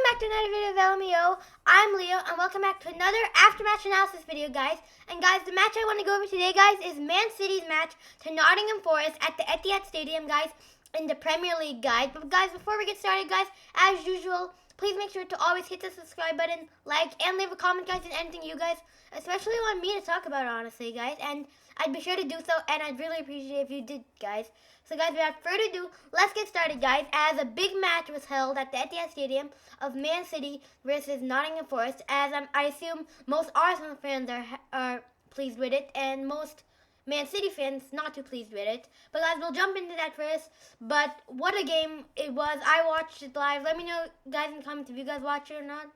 back to another video of LMEO. I'm Leo, and welcome back to another after-match analysis video, guys. And guys, the match I want to go over today, guys, is Man City's match to Nottingham Forest at the Etihad Stadium, guys, in the Premier League, guys. But guys, before we get started, guys, as usual, please make sure to always hit the subscribe button, like, and leave a comment, guys, on anything you guys especially want me to talk about, honestly, guys. And I'd be sure to do so, and I'd really appreciate it if you did, guys. So guys, without further ado, let's get started, guys, as a big match was held at the Etihad Stadium of Man City versus Nottingham Forest, as I assume most Arsenal fans are pleased with it, and most Man City fans not too pleased with it. But guys, we'll jump into that first. But what a game it was. I watched it live. Let me know, guys, in the comments if you guys watch it or not.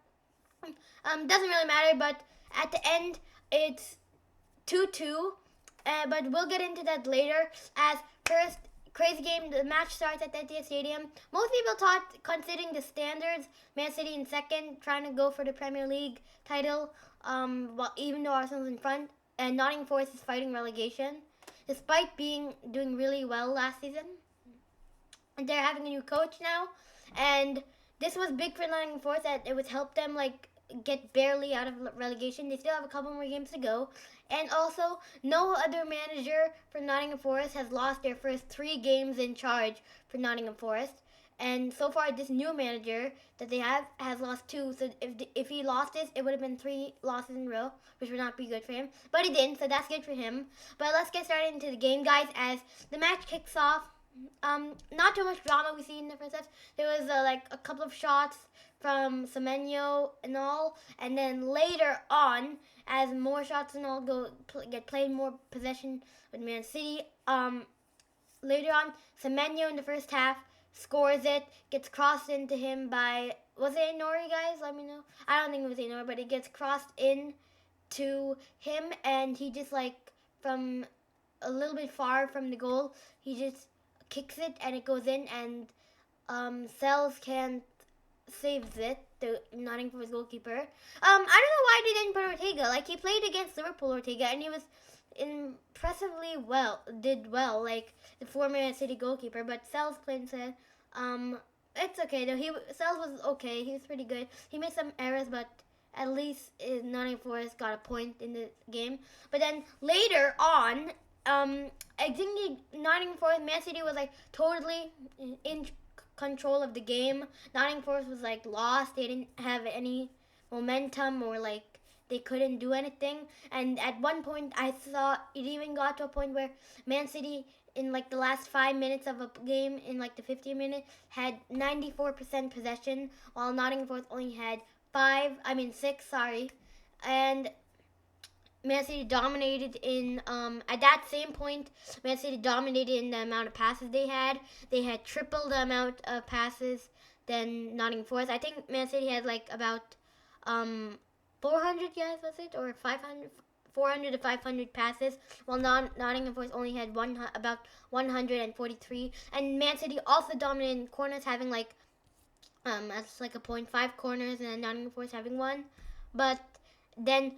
Doesn't really matter, but at the end, it's 2-2. But we'll get into that later, as first, crazy game. The match starts at the Etihad Stadium. Most people thought, considering the standards, Man City in second, trying to go for the Premier League title. Even though Arsenal's in front, and Nottingham Forest is fighting relegation, despite doing really well last season. And they're having a new coach now, and this was big for Nottingham Forest, that it would help them get barely out of relegation. They still have a couple more games to go. And also, no other manager for Nottingham Forest has lost their first 3 games in charge for Nottingham Forest. And so far, this new manager that they have has lost 2. So if he lost this, it would have been 3 losses in a row, which would not be good for him. But he didn't, so that's good for him. But let's get started into the game, guys, as the match kicks off. Not too much drama we see in the first half. There was a couple of shots from Semenyo and all, and then later on, as more shots and all get played, more possession with Man City. Later on, Semenyo in the first half scores it, gets crossed into him by, was it Nori, guys? Let me know. I don't think it was Nori, but it gets crossed in to him, and he just from a little bit far from the goal, he just kicks it and it goes in, and Sells can't saves it, the Nottingham Forest goalkeeper. I don't know why they didn't put Ortega. He played against Liverpool, Ortega, and he was did well, the former Man City goalkeeper. But Sells played instead. It's okay though. Sells was okay. He was pretty good. He made some errors, but at least Nottingham Forest got a point in the game. But then later on, I think Nottingham Forest, Man City was totally in control of the game. Nottingham Forest was lost. They didn't have any momentum, or they couldn't do anything. And at one point, I saw it even got to a point where Man City, in the last 5 minutes of a game, in the 50th minute, had 94% possession, while Nottingham Forest only had 6, sorry. And Man City dominated at that same point, Man City dominated in the amount of passes they had. They had triple the amount of passes than Nottingham Forest. I think Man City had about 400, guys, was it? Or 400 to 500 passes, while Nottingham Forest only had about 143. And Man City also dominated in corners, having that's a point, 5 corners, and then Nottingham Forest having 1. But then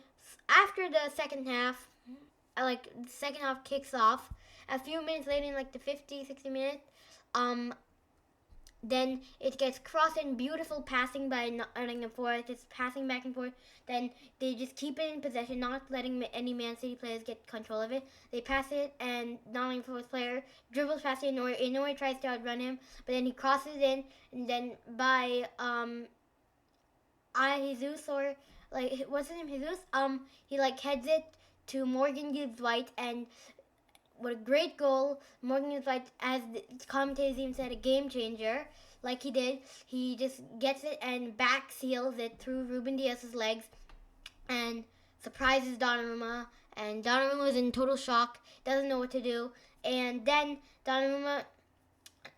after the second half, the second half kicks off, a few minutes later, in the 50, 60 minutes, then it gets crossed in, beautiful passing by Nottingham Forest. It's passing back and forth. Then they just keep it in possession, not letting any Man City players get control of it. They pass it, and Nottingham Forest player dribbles past Inouye. Inouye tries to outrun him, but then he crosses in, and then by Jesus, or what's his name, Jesus? He heads it to Morgan Gibbs-White, and what a great goal. Morgan Gibbs-White, as the commentators even said, a game changer. He did. He just gets it and back seals it through Ruben Diaz's legs and surprises Donnarumma. And Donnarumma was in total shock, doesn't know what to do. And then Donnarumma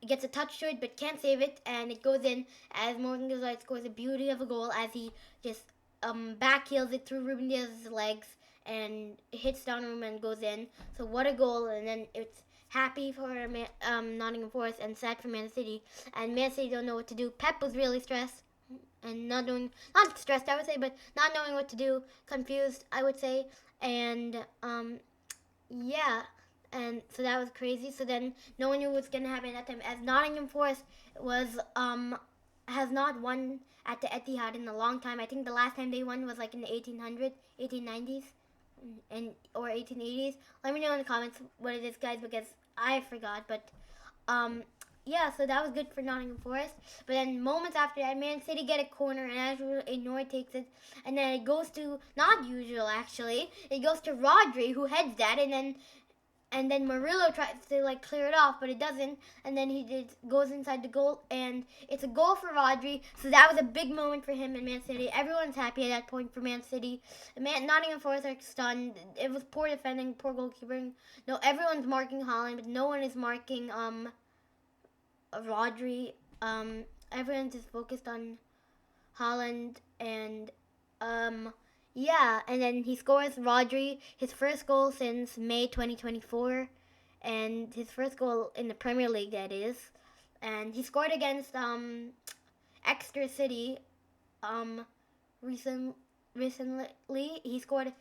gets a touch to it but can't save it, and it goes in, as Morgan Gibbs-White scores a beauty of a goal, as he just back heels it through Ruben Diaz's legs and hits Donnarumma and goes in. So what a goal. And then it's happy for Nottingham Forest and sad for Man City. And Man City don't know what to do. Pep was really stressed and not stressed, I would say, but not knowing what to do. Confused, I would say. And yeah. And so that was crazy. So then no one knew what was going to happen at that time, as Nottingham Forest was has not won at the Etihad in a long time. I think the last time they won was like in the 1890s and or 1880s. Let me know in the comments what it is, guys, because I forgot. But yeah, so that was good for Nottingham Forest. But then moments after that, Man City get a corner, and as usual, Ignore takes it, and then it goes to, not usual actually, it goes to Rodri, who heads that, and then Murillo tries to like clear it off, but it doesn't, and then he just goes inside the goal, and it's a goal for Rodri. So that was a big moment for him in Man City. Everyone's happy at that point for Man City. Nottingham Forest are stunned. It was poor defending, poor goalkeeping. No, everyone's marking Haaland, but no one is marking Rodri. Everyone's just focused on Haaland, and yeah, and then he scores, Rodri, his first goal since May 2024, and his first goal in the Premier League, that is. And he scored against Exeter City recently. He scored,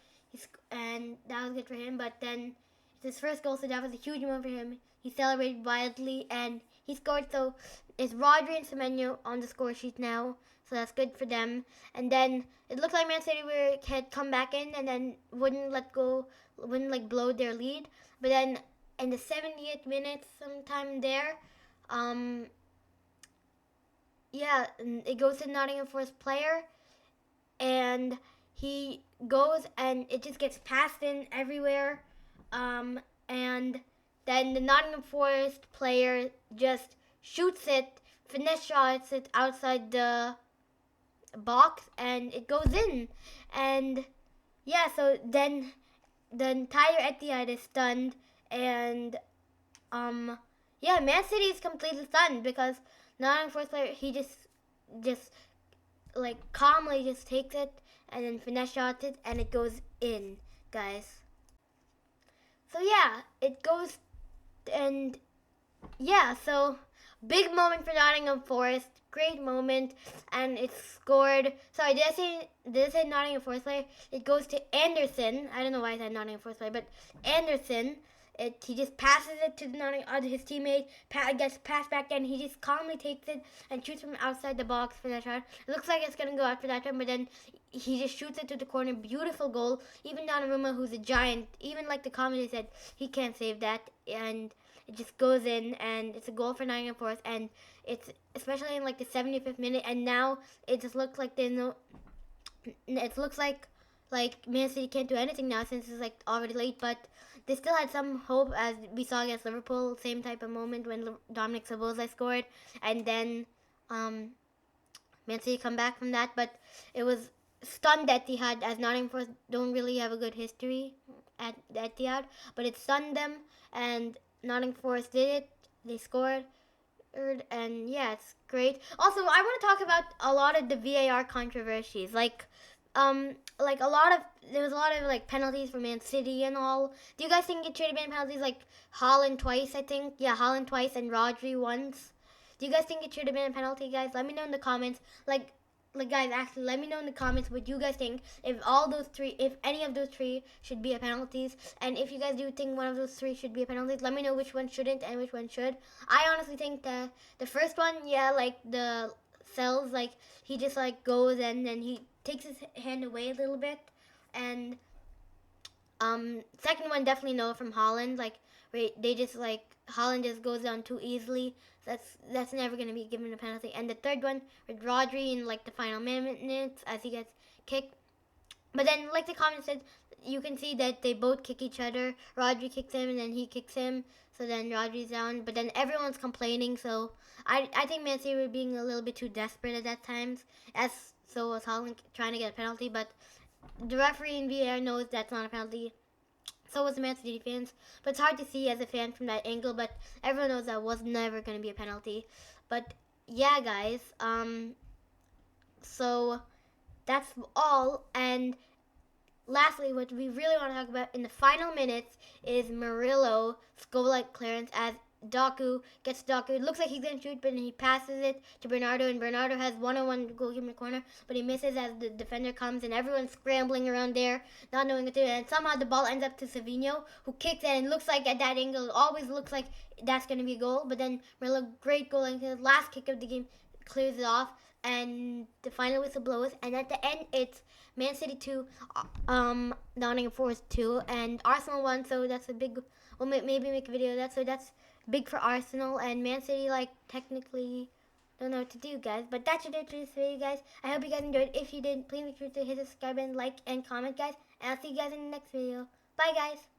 and that was good for him. But then it's his first goal, so that was a huge moment for him. He celebrated wildly, and he scored. So it's Rodri and Semenyo on the score sheet now. So that's good for them. And then it looked like Man City had come back in and then wouldn't blow their lead. But then in the 70th minute, sometime there, yeah, it goes to Nottingham Forest player, and he goes and it just gets passed in everywhere, and then the Nottingham Forest player just shoots it, finesse shots it outside the box, and it goes in. And yeah, so then the entire Etihad is stunned, and yeah, Man City is completely stunned because Nottingham Forest player, he just like calmly just takes it and then finesse shots it, and it goes in, guys. So yeah, it goes, and yeah, so big moment for Nottingham Forest. Great moment, and it's scored. Sorry, did I say Nottingham Forest player? It goes to Anderson. I don't know why I said Nottingham Forest player, but Anderson. He just passes it to his teammate. Gets passed back, and he just calmly takes it and shoots from outside the box for that shot. It looks like it's gonna go out for that time, but then he just shoots it to the corner. Beautiful goal. Even Donnarumma, who's a giant, even like the commentator said, he can't save that, and it just goes in, and it's a goal for Nottingham Forest, and it's especially in like the 75th minute, and now it just looks like there's no. It looks like Man City can't do anything now since it's like already late, but they still had some hope, as we saw against Liverpool. Same type of moment when Dominic Szoboszlai scored, and then Man City come back from that, but it was stunned Etihad, as Nottingham Forest don't really have a good history at the Etihad, but it stunned them, and Nottingham Forest did it. They scored, and yeah, it's great. Also, I want to talk about a lot of the VAR controversies, like there was a lot of like penalties for Man City and all. Do you guys think it should have been penalties, like Haaland twice? I think, yeah, Haaland twice and Rodri once. Do you guys think it should have been a penalty, guys? Let me know in the comments. Like guys, actually, let me know in the comments what you guys think. If any of those three should be a penalties, and if you guys do think one of those three should be a penalties, let me know which one shouldn't and which one should. I honestly think the first one, yeah, like the cells, like he just like goes and then he takes his hand away a little bit, and second one definitely no from Haaland. Like they just like Haaland just goes down too easily. That's never gonna be given a penalty. And the third one with Rodri in like the final minutes as he gets kicked. But then, like the comment said, you can see that they both kick each other. Rodri kicks him and then he kicks him. So then Rodri's down. But then everyone's complaining. So I think Man City were being a little bit too desperate at that times. So was Haaland trying to get a penalty. But the referee in VAR knows that's not a penalty. So was the Man City fans. But it's hard to see as a fan from that angle. But everyone knows that was never going to be a penalty. But yeah, guys. So that's all. And lastly, what we really want to talk about in the final minutes is Murillo's goal-like clearance as Doku gets Doku. It looks like he's going to shoot, but then he passes it to Bernardo, and Bernardo has one-on-one goalkeeper in the corner, but he misses as the defender comes, and everyone's scrambling around there, not knowing what to do, and somehow the ball ends up to Savinho, who kicks it, and it looks like at that angle, it always looks like that's going to be a goal, but then Murillo, great goal, and his last kick of the game, clears it off, and the final whistle blows, and at the end it's Man City 2, Nottingham Forest 2, and Arsenal 1. So that's a big. We'll maybe make a video of that. So that's big for Arsenal, and Man City like technically don't know what to do, guys. But that should do it for this video, guys. I hope you guys enjoyed. If you did, please make sure to hit the subscribe button, like, and comment, guys. And I'll see you guys in the next video. Bye, guys.